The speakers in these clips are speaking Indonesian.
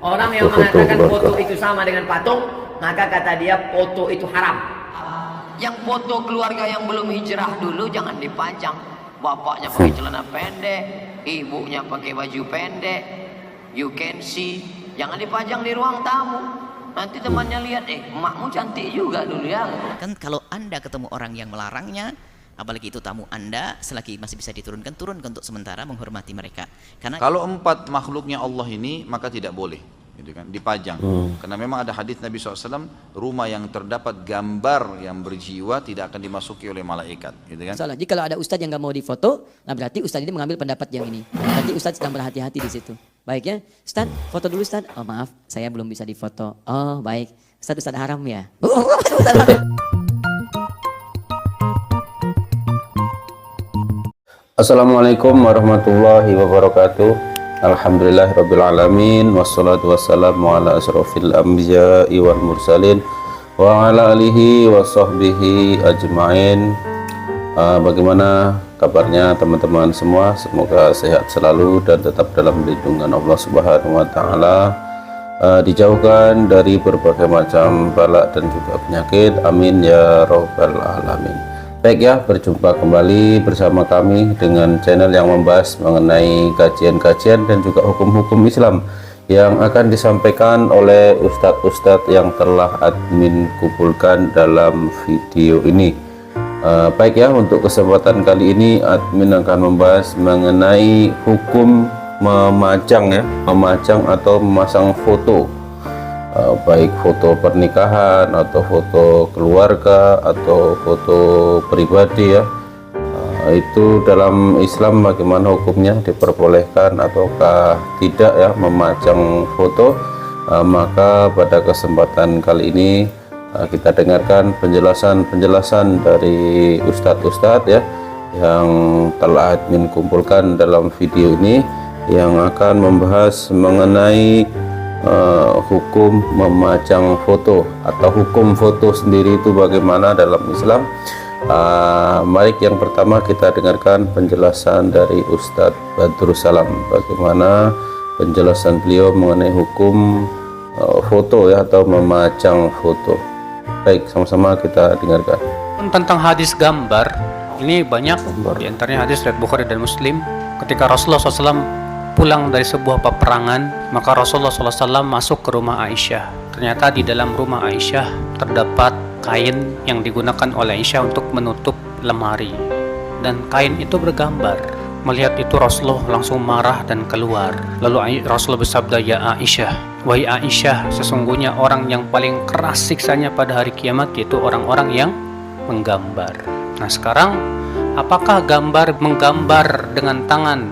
Orang yang mengatakan foto itu sama dengan patung, maka kata dia foto itu haram. Yang foto keluarga yang belum hijrah dulu jangan dipajang. Bapaknya pakai celana pendek, ibunya pakai baju pendek, you can see. Jangan dipajang di ruang tamu. Nanti temannya lihat, emakmu cantik juga dulu ya. Kan kalau Anda ketemu orang yang melarangnya, apalagi itu tamu Anda, selagi masih bisa diturunkan, turunkan untuk sementara, menghormati mereka. Karena kalau 4 makhluknya Allah ini, maka tidak boleh gitu kan, dipajang. Karena memang ada hadis Nabi SAW, rumah yang terdapat gambar yang berjiwa tidak akan dimasuki oleh malaikat gitu kan. Soalnya, jadi kalau ada ustadz yang nggak mau difoto, nah berarti ustadz ini mengambil pendapat yang ini. Berarti ustadz sedang berhati-hati di situ. Baik ya, ustadz foto dulu ustadz. Oh maaf, saya belum bisa difoto. Oh baik, ustadz haram ya. Assalamualaikum warahmatullahi wabarakatuh. Alhamdulillahirrabbilalamin. Wassalatu wassalamu ala asrafil anbiya'i wal mursalin wa ala alihi wa sahbihi ajma'in. Bagaimana kabarnya teman-teman semua? Semoga sehat selalu dan tetap dalam lindungan Allah Subhanahu wa Ta'ala, dijauhkan dari berbagai macam bala dan juga penyakit. Amin ya rabbal alamin. Baik ya, berjumpa kembali bersama kami dengan channel yang membahas mengenai kajian-kajian dan juga hukum-hukum Islam yang akan disampaikan oleh ustadz-ustadz yang telah admin kumpulkan dalam video ini. Baik ya, untuk kesempatan kali ini admin akan membahas mengenai hukum memajang atau memasang foto, baik foto pernikahan atau foto keluarga atau foto pribadi ya. Itu dalam Islam bagaimana hukumnya, diperbolehkan ataukah tidak ya memajang foto. Maka pada kesempatan kali ini kita dengarkan penjelasan dari ustadz-ustadz ya yang telah admin kumpulkan dalam video ini, yang akan membahas mengenai hukum memajang foto atau hukum foto sendiri itu bagaimana dalam Islam. Mari yang pertama kita dengarkan penjelasan dari Ustadz Badrussalam, bagaimana penjelasan beliau mengenai hukum foto ya atau memajang foto. Baik, sama-sama kita dengarkan. Tentang hadis gambar ini banyak, diantaranya hadis riwayat Bukhari dan Muslim. Ketika Rasulullah SAW pulang dari sebuah peperangan, maka Rasulullah SAW masuk ke rumah Aisyah. Ternyata di dalam rumah Aisyah terdapat kain yang digunakan oleh Aisyah untuk menutup lemari, dan kain itu bergambar. Melihat itu Rasulullah langsung marah dan keluar. Lalu Rasulullah bersabda, "Ya Aisyah, wahai Aisyah, sesungguhnya orang yang paling keras siksanya pada hari kiamat yaitu orang-orang yang menggambar." Nah sekarang, apakah menggambar dengan tangan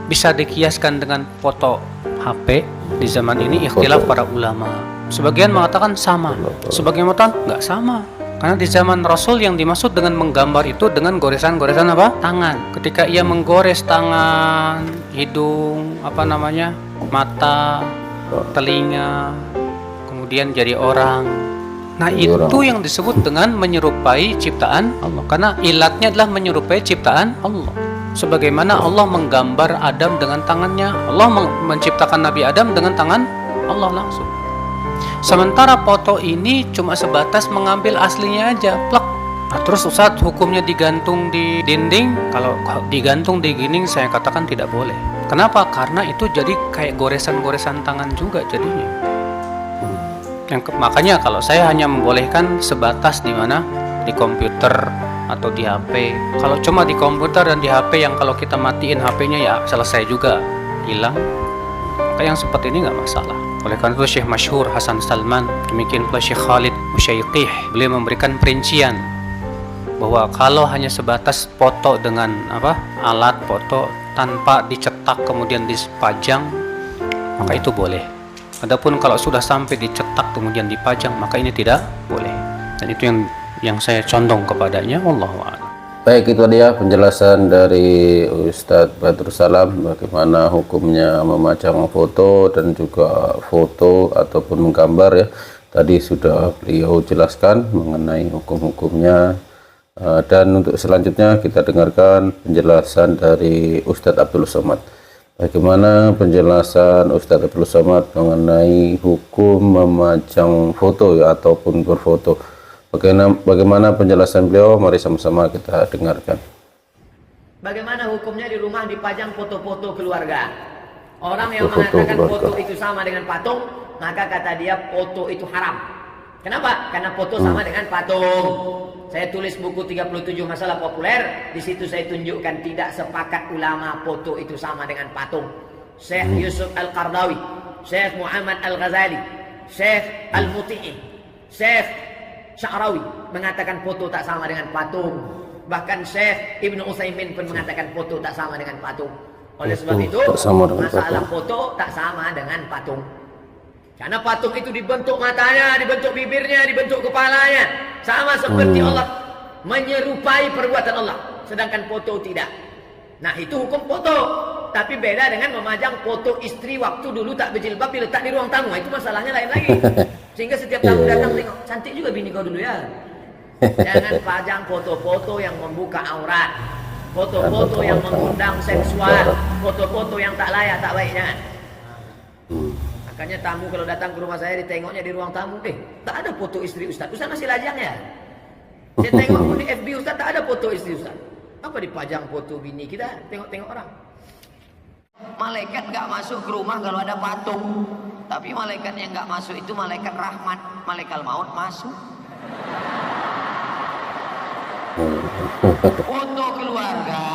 bisa dikiaskan dengan foto HP? Di zaman ini ikhtilaf para ulama. Sebagian mengatakan sama, sebagian mengatakan nggak sama. Karena di zaman Rasul yang dimaksud dengan menggambar itu dengan goresan-goresan apa? Tangan. Ketika ia menggores tangan, hidung, mata, telinga, kemudian jadi orang. Nah itu yang disebut dengan menyerupai ciptaan Allah. Karena ilatnya adalah menyerupai ciptaan Allah. Sebagaimana Allah menggambar Adam dengan tangannya, Allah menciptakan Nabi Adam dengan tangan Allah langsung. Sementara foto ini cuma sebatas mengambil aslinya aja, plak. Nah, terus Ustaz, hukumnya digantung di dinding? Kalau digantung di dinding saya katakan tidak boleh. Kenapa? Karena itu jadi kayak goresan-goresan tangan juga jadinya. Makanya kalau saya hanya membolehkan sebatas di mana? Di komputer atau di HP. Kalau cuma di komputer dan di HP yang kalau kita matiin HP-nya ya selesai juga, hilang. Maka yang seperti ini nggak masalah. Oleh karena itu Syekh Masyhur Hasan Salman, demikian pula Syekh Khalid Musyaiqih, beliau memberikan perincian bahwa kalau hanya sebatas foto dengan alat foto tanpa dicetak kemudian dipajang, maka itu boleh. Adapun kalau sudah sampai dicetak kemudian dipajang, maka ini tidak boleh. Dan itu yang saya condong kepadanya, wallahu a'lam. Baik, itu dia penjelasan dari Ustadz Badrussalam bagaimana hukumnya memajang foto dan juga foto ataupun menggambar ya. Tadi sudah beliau jelaskan mengenai hukum-hukumnya. Dan untuk selanjutnya kita dengarkan penjelasan dari Ustadz Abdul Somad. Bagaimana penjelasan Ustadz Abdul Somad mengenai hukum memajang foto ya, ataupun berfoto? Bagaimana penjelasan beliau? Mari sama-sama kita dengarkan. Bagaimana hukumnya di rumah dipajang foto-foto keluarga? Orang yang Foto-foto mengatakan keluarga. foto itu sama dengan patung, maka kata dia foto itu haram. Kenapa? Karena foto sama dengan patung. Saya tulis buku 37 masalah populer. Di situ saya tunjukkan tidak sepakat ulama foto itu sama dengan patung. Syekh Yusuf Al-Qardawi, Syekh Muhammad Al-Ghazali, Syekh Al-Muti'i, Syekh Sya'rawi mengatakan foto tak sama dengan patung. Bahkan Syekh Ibnu Utsaimin pun mengatakan foto tak sama dengan patung. Oleh sebab itu, tak sama dengan masalah patung. foto tak sama dengan patung. Karena patung itu dibentuk matanya, dibentuk bibirnya, dibentuk kepalanya. Sama seperti Allah menyerupai perbuatan Allah. Sedangkan foto tidak. Nah itu hukum foto. Tapi beda dengan memajang foto istri waktu dulu tak berjilbab diletak di ruang tamu. Itu masalahnya lain lagi. Sehingga setiap tamu datang tengok, cantik juga bini kau dulu ya. Jangan pajang foto-foto yang membuka aurat. Foto-foto yang mengundang seksual. Foto-foto yang tak layak, tak baik, jangan. Makanya tamu kalau datang ke rumah saya ditengoknya di ruang tamu, tak ada foto istri Ustaz. Ustaz masih lajang ya? Saya tengok pun di FB Ustaz tak ada foto istri Ustaz. Apa dipajang foto bini kita? Tengok-tengok orang. Malaikat gak masuk ke rumah kalau ada patung. Tapi malaikat yang gak masuk itu malaikat rahmat. Malaikat maut masuk. Foto keluarga,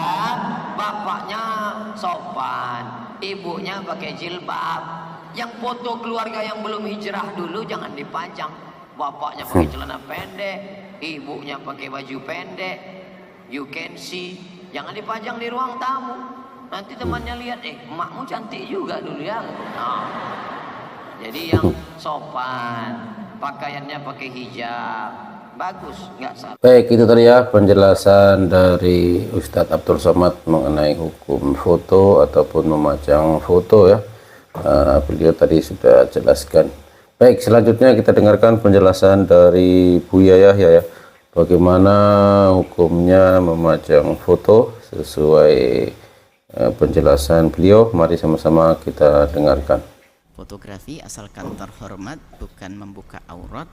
bapaknya sopan, ibunya pakai jilbab. Yang foto keluarga yang belum hijrah dulu jangan dipajang. Bapaknya pakai celana pendek, ibunya pakai baju pendek. You can see. Jangan dipajang di ruang tamu. Nanti temannya lihat, emakmu cantik juga dulu ya. Nah, jadi yang sopan, pakaiannya pakai hijab, bagus, nggak salah. Baik, itu tadi ya penjelasan dari Ustadz Abdul Somad mengenai hukum foto ataupun memajang foto ya. Beliau tadi sudah jelaskan. Baik, selanjutnya kita dengarkan penjelasan dari Buya Yahya ya. Bagaimana hukumnya memajang foto sesuai penjelasan beliau. Mari sama-sama kita dengarkan. Fotografi asalkan terhormat, bukan membuka aurat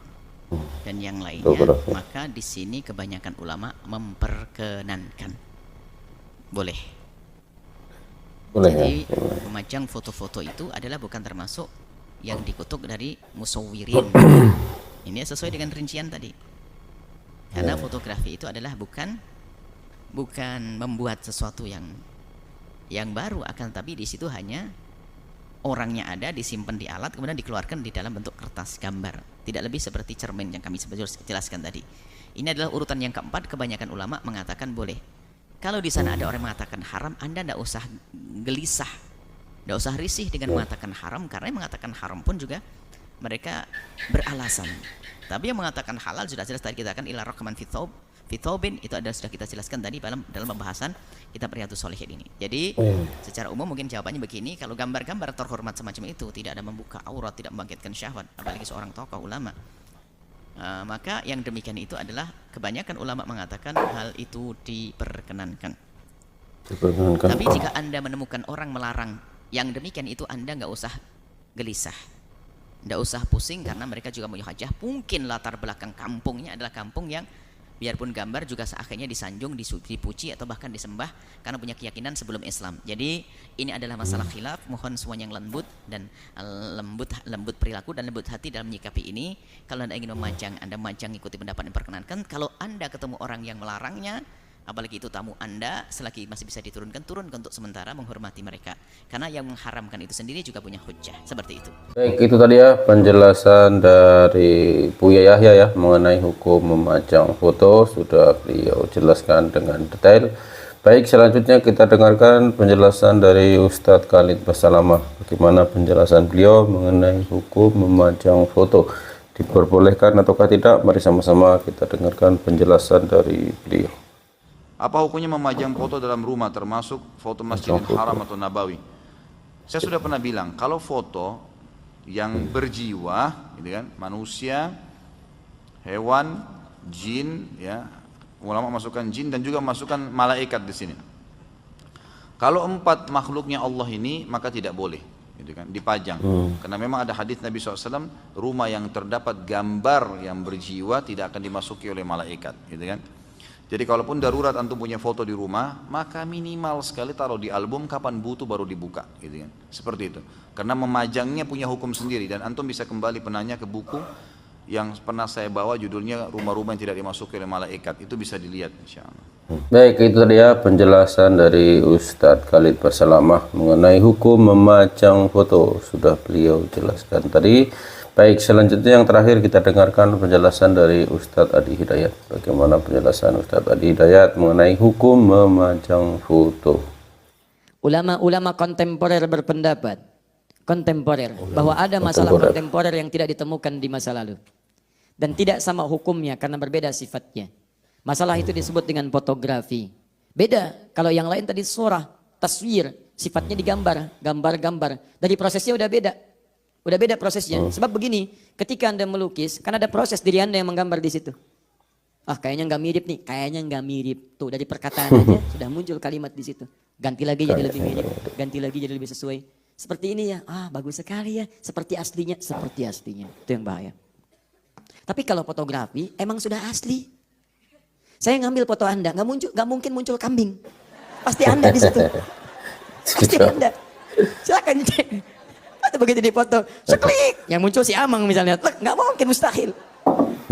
dan yang lainnya, Fotografi. maka di sini kebanyakan ulama memperkenankan. Boleh. Boleh Jadi ya? memajang foto-foto itu adalah bukan termasuk yang dikutuk dari musawwirin. Ini sesuai dengan rincian tadi. Karena fotografi itu adalah bukan membuat sesuatu yang baru, akan tapi di situ hanya orangnya ada, disimpan di alat, kemudian dikeluarkan di dalam bentuk kertas gambar. Tidak lebih seperti cermin yang kami jelaskan tadi. Ini adalah urutan yang keempat. Kebanyakan ulama mengatakan boleh. Kalau di sana ada orang yang mengatakan haram, Anda tidak usah gelisah, tidak usah risih dengan mengatakan haram, karena yang mengatakan haram pun juga mereka beralasan. Tapi yang mengatakan halal sudah jelas tadi kita akan ila raqman fitobin, itu ada sudah kita jelaskan tadi dalam pembahasan kitab Riyadhus Shalihin ini. Jadi secara umum mungkin jawabannya begini, kalau gambar-gambar terhormat semacam itu tidak ada membuka aurat, tidak membangkitkan syahwat, apalagi seorang tokoh ulama, maka yang demikian itu adalah kebanyakan ulama mengatakan hal itu diperkenankan. Tapi jika Anda menemukan orang melarang yang demikian itu, Anda nggak usah gelisah, nggak usah pusing, karena mereka juga punya hajah. Mungkin latar belakang kampungnya adalah kampung yang biarpun gambar juga akhirnya disanjung, dipuji atau bahkan disembah karena punya keyakinan sebelum Islam. Jadi ini adalah masalah khilaf. Mohon semuanya yang lembut dan lembut perilaku dan lembut hati dalam menyikapi ini. Kalau Anda ingin memajang, Anda memajang ikuti pendapat yang diperkenankan. Kalau Anda ketemu orang yang melarangnya, apalagi itu tamu Anda, selagi masih bisa diturunkan, turunkan untuk sementara, menghormati mereka. Karena yang mengharamkan itu sendiri juga punya hujjah. Seperti itu. Baik, itu tadi ya penjelasan dari Buya Yahya ya mengenai hukum memajang foto, sudah beliau jelaskan dengan detail. Baik, selanjutnya kita dengarkan penjelasan dari Ustadz Khalid Basalamah. Bagaimana penjelasan beliau mengenai hukum memajang foto, diperbolehkan ataukah tidak? Mari sama-sama kita dengarkan penjelasan dari beliau. Apa hukumnya memajang foto dalam rumah, termasuk foto Masjidil Haram atau Nabawi? Saya sudah pernah bilang, kalau foto yang berjiwa, gitu kan, manusia, hewan, jin, ya, ulama masukkan jin dan juga masukkan malaikat di sini. Kalau 4 makhluknya Allah ini maka tidak boleh, gitu kan, dipajang. Karena memang ada hadis Nabi SAW, rumah yang terdapat gambar yang berjiwa tidak akan dimasuki oleh malaikat, gitu kan. Jadi kalaupun darurat antum punya foto di rumah, maka minimal sekali taruh di album, kapan butuh baru dibuka, gitu kan. Seperti itu. Karena memajangnya punya hukum sendiri, dan antum bisa kembali penanya ke buku yang pernah saya bawa, judulnya Rumah-rumah yang tidak dimasuki oleh malaikat. Itu bisa dilihat, insyaallah. Baik, itu dia penjelasan dari Ustadz Khalid Basalamah mengenai hukum memajang foto. Sudah beliau jelaskan tadi. Baik, selanjutnya yang terakhir kita dengarkan penjelasan dari Ustadz Adi Hidayat. Bagaimana penjelasan Ustadz Adi Hidayat mengenai hukum memajang foto. Ulama-ulama kontemporer berpendapat, bahwa ada masalah kontemporer yang tidak ditemukan di masa lalu. Dan tidak sama hukumnya karena berbeda sifatnya. Masalah itu disebut dengan fotografi. Beda kalau yang lain tadi surah, taswir, sifatnya digambar, gambar-gambar. Dari prosesnya udah beda. Udah beda prosesnya. Sebab begini, ketika Anda melukis, kan ada proses diri Anda yang menggambar di situ. Ah, kayaknya nggak mirip nih, kayaknya nggak mirip. Tuh dari perkataan aja sudah muncul kalimat di situ. Ganti lagi jadi lebih mirip, ganti lagi jadi lebih sesuai. Seperti ini ya, ah bagus sekali ya. Seperti aslinya, seperti aslinya. Itu yang bahaya. Tapi kalau fotografi emang sudah asli. Saya ngambil foto Anda, nggak mungkin muncul kambing. Pasti Anda di situ. Pasti Anda. Silakan cek. Atau begitu di foto, seklik, yang muncul si Amang misalnya, nggak mungkin, mustahil.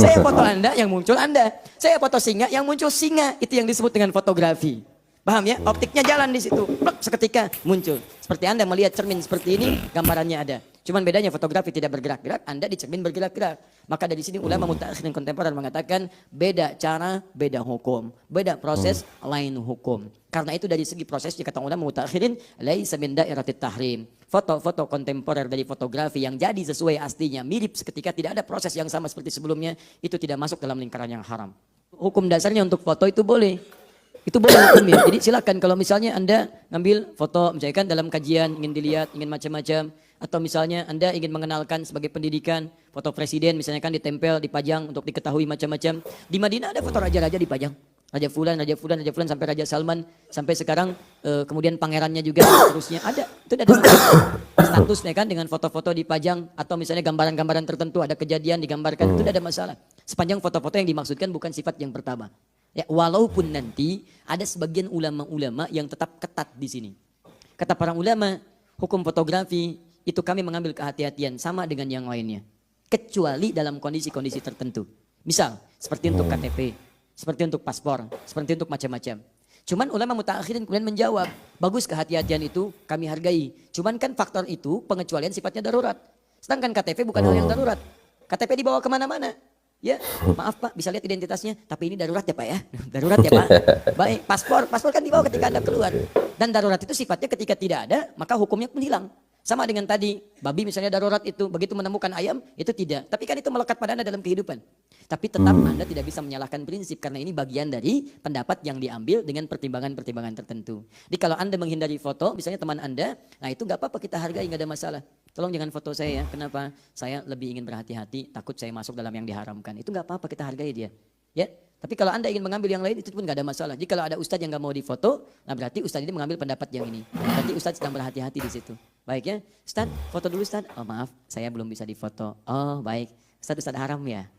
Saya foto Anda, yang muncul Anda. Saya foto singa, yang muncul singa. Itu yang disebut dengan fotografi. Paham ya? Optiknya jalan di situ. Seketika muncul. Seperti Anda melihat cermin seperti ini, gambarannya ada. Cuman bedanya fotografi tidak bergerak-gerak, Anda di cermin bergerak-gerak. Maka dari sini ulama mutakhir dan kontemporer mengatakan beda cara, beda hukum, beda proses, lain hukum. Karena itu dari segi prosesnya kata ulama mutakhirin, laisa min dairatit tahrim. Foto-foto kontemporer dari fotografi yang jadi sesuai aslinya, mirip seketika, tidak ada proses yang sama seperti sebelumnya, itu tidak masuk dalam lingkaran yang haram. Hukum dasarnya untuk foto itu boleh. Itu boleh hukumnya. Jadi silakan kalau misalnya Anda ngambil foto, misalkan dalam kajian ingin dilihat, ingin macam-macam, atau misalnya Anda ingin mengenalkan sebagai pendidikan, foto presiden misalnya kan ditempel, dipajang untuk diketahui macam-macam. Di Madinah ada foto raja-raja dipajang. Raja Fulan, Raja Fulan, Raja Fulan sampai Raja Salman, sampai sekarang kemudian pangerannya juga terusnya ada. Itu ada statusnya kan dengan foto-foto dipajang atau misalnya gambaran-gambaran tertentu ada kejadian digambarkan, itu tidak ada masalah. Sepanjang foto-foto yang dimaksudkan bukan sifat yang pertama. Ya, walaupun nanti ada sebagian ulama-ulama yang tetap ketat di sini. Kata para ulama, hukum fotografi itu kami mengambil kehati-hatian sama dengan yang lainnya. Kecuali dalam kondisi-kondisi tertentu. Misal, seperti untuk KTP, seperti untuk paspor, seperti untuk macam-macam. Cuman ulama mutakhirin kemudian menjawab, bagus kehati-hatian itu kami hargai. Cuman kan faktor itu pengecualian sifatnya darurat. Sedangkan KTP bukan hal yang darurat. KTP dibawa kemana-mana. Ya, maaf Pak, bisa lihat identitasnya, tapi ini darurat ya Pak ya. Darurat ya Pak. Baik, paspor kan dibawa ketika Anda keluar. Dan darurat itu sifatnya ketika tidak ada, maka hukumnya pun hilang. Sama dengan tadi, babi misalnya darurat itu, begitu menemukan ayam, itu tidak. Tapi kan itu melekat pada Anda dalam kehidupan. Tapi tetap Anda tidak bisa menyalahkan prinsip, karena ini bagian dari pendapat yang diambil dengan pertimbangan-pertimbangan tertentu. Jadi kalau Anda menghindari foto, misalnya teman Anda, nah itu nggak apa-apa, kita hargai, nggak ada masalah. Tolong jangan foto saya ya, kenapa? Saya lebih ingin berhati-hati, takut saya masuk dalam yang diharamkan. Itu nggak apa-apa, kita hargai dia. Ya, tapi kalau Anda ingin mengambil yang lain, itu pun nggak ada masalah. Jadi kalau ada ustadz yang nggak mau difoto, nah berarti ustadz ini mengambil pendapat yang ini. Berarti ustadz sedang berhati-hati di situ. Baik ya, Ustadz, foto dulu Ustadz. Oh maaf, saya belum bisa difoto. Oh baik, Ustadz haram ya.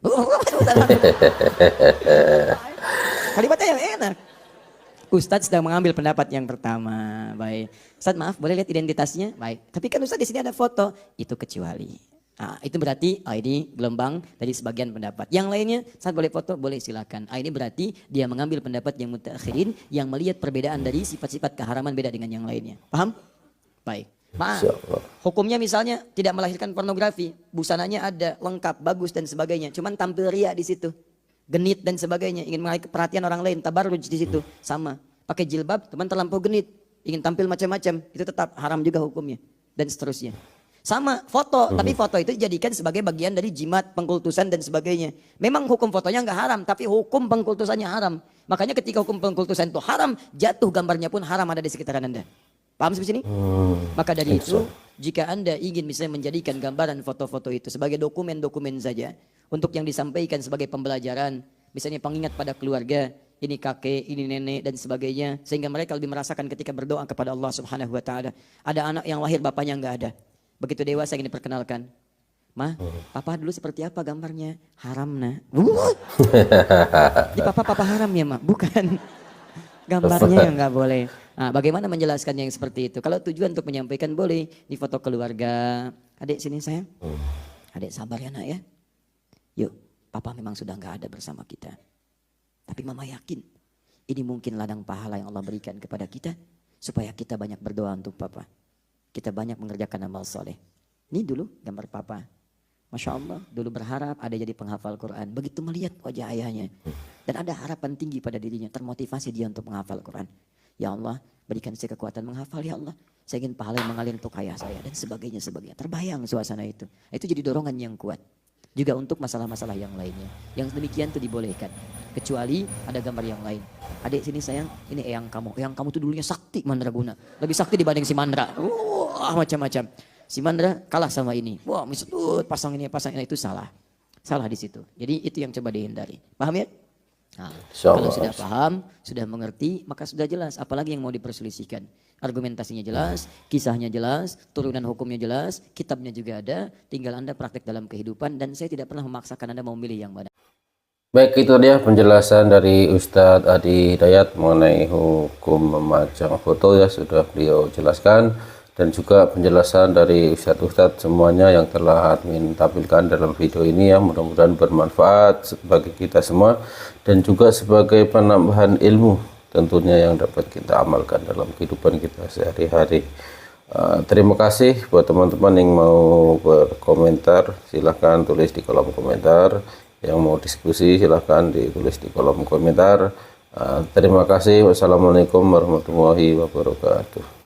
Kalimatnya yang enak. Ustadz sedang mengambil pendapat yang pertama. Baik, Ustadz maaf, boleh lihat identitasnya? Baik, tapi kan Ustadz di sini ada foto. Itu kecuali. Nah, itu berarti ini gelombang dari sebagian pendapat. Yang lainnya, saat boleh foto, boleh silakan. Ini berarti dia mengambil pendapat yang mutakhirin yang melihat perbedaan dari sifat-sifat keharaman beda dengan yang lainnya. Paham? Baik. Hukumnya misalnya tidak melahirkan pornografi, busananya ada, lengkap, bagus dan sebagainya. Cuman tampil ria di situ, genit dan sebagainya, ingin menarik perhatian orang lain, tabarruj di situ, sama. Pakai jilbab, teman terlampau genit, ingin tampil macam-macam, itu tetap haram juga hukumnya dan seterusnya. Sama foto, tapi foto itu dijadikan sebagai bagian dari jimat, pengkultusan dan sebagainya. Memang hukum fotonya nggak haram, tapi hukum pengkultusannya haram. Makanya ketika hukum pengkultusan itu haram, jatuh gambarnya pun haram ada di sekitaran Anda. Paham sampai sini? Maka dari itu, jika Anda ingin misalnya menjadikan gambaran foto-foto itu sebagai dokumen-dokumen saja, untuk yang disampaikan sebagai pembelajaran, misalnya pengingat pada keluarga, ini kakek, ini nenek dan sebagainya, sehingga mereka lebih merasakan ketika berdoa kepada Allah Subhanahu wa taala. Ada anak yang lahir bapaknya enggak ada. Begitu dewasa ingin diperkenalkan. Ma, papa dulu seperti apa gambarnya? Haram nah. Di papa haram ya, Ma? Bukan. Gambarnya yang nggak boleh. Nah, bagaimana menjelaskannya yang seperti itu? Kalau tujuan untuk menyampaikan boleh di foto keluarga. Adik sini sayang. Adik sabar ya nak ya. Yuk, papa memang sudah nggak ada bersama kita. Tapi mama yakin ini mungkin ladang pahala yang Allah berikan kepada kita supaya kita banyak berdoa untuk papa. Kita banyak mengerjakan amal soleh. Ini dulu gambar papa. Masya Allah, dulu berharap ada jadi penghafal Quran. Begitu melihat wajah ayahnya. Dan ada harapan tinggi pada dirinya, termotivasi dia untuk menghafal Quran. Ya Allah, berikan saya kekuatan menghafal ya Allah. Saya ingin pahala yang mengalir untuk ayah saya dan sebagainya. Terbayang suasana itu. Itu jadi dorongan yang kuat. Juga untuk masalah-masalah yang lainnya. Yang demikian itu dibolehkan. Kecuali ada gambar yang lain. Adik sini sayang, ini eyang kamu. Eyang kamu tuh dulunya sakti mandraguna. Lebih sakti dibanding si Mandra. Wah, macam-macam. Si Mandra kalah sama ini. Wah, pasang ini itu salah. Salah di situ. Jadi itu yang coba dihindari. Paham ya? Nah, kalau sudah paham, sudah mengerti, maka sudah jelas. Apalagi yang mau diperselisihkan. Argumentasinya jelas, kisahnya jelas, turunan hukumnya jelas, kitabnya juga ada. Tinggal Anda praktek dalam kehidupan dan saya tidak pernah memaksakan Anda mau milih yang mana. Baik, itu dia penjelasan dari Ustadz Adi Hidayat mengenai hukum memajang foto ya, sudah beliau jelaskan. Dan juga penjelasan dari Ustadz-Ustadz semuanya yang telah admin tampilkan dalam video ini ya, mudah-mudahan bermanfaat bagi kita semua dan juga sebagai penambahan ilmu tentunya yang dapat kita amalkan dalam kehidupan kita sehari-hari. Terima kasih buat teman-teman yang mau berkomentar, silahkan tulis di kolom komentar. Yang mau diskusi silahkan ditulis di kolom komentar. Terima kasih. Wassalamualaikum warahmatullahi wabarakatuh.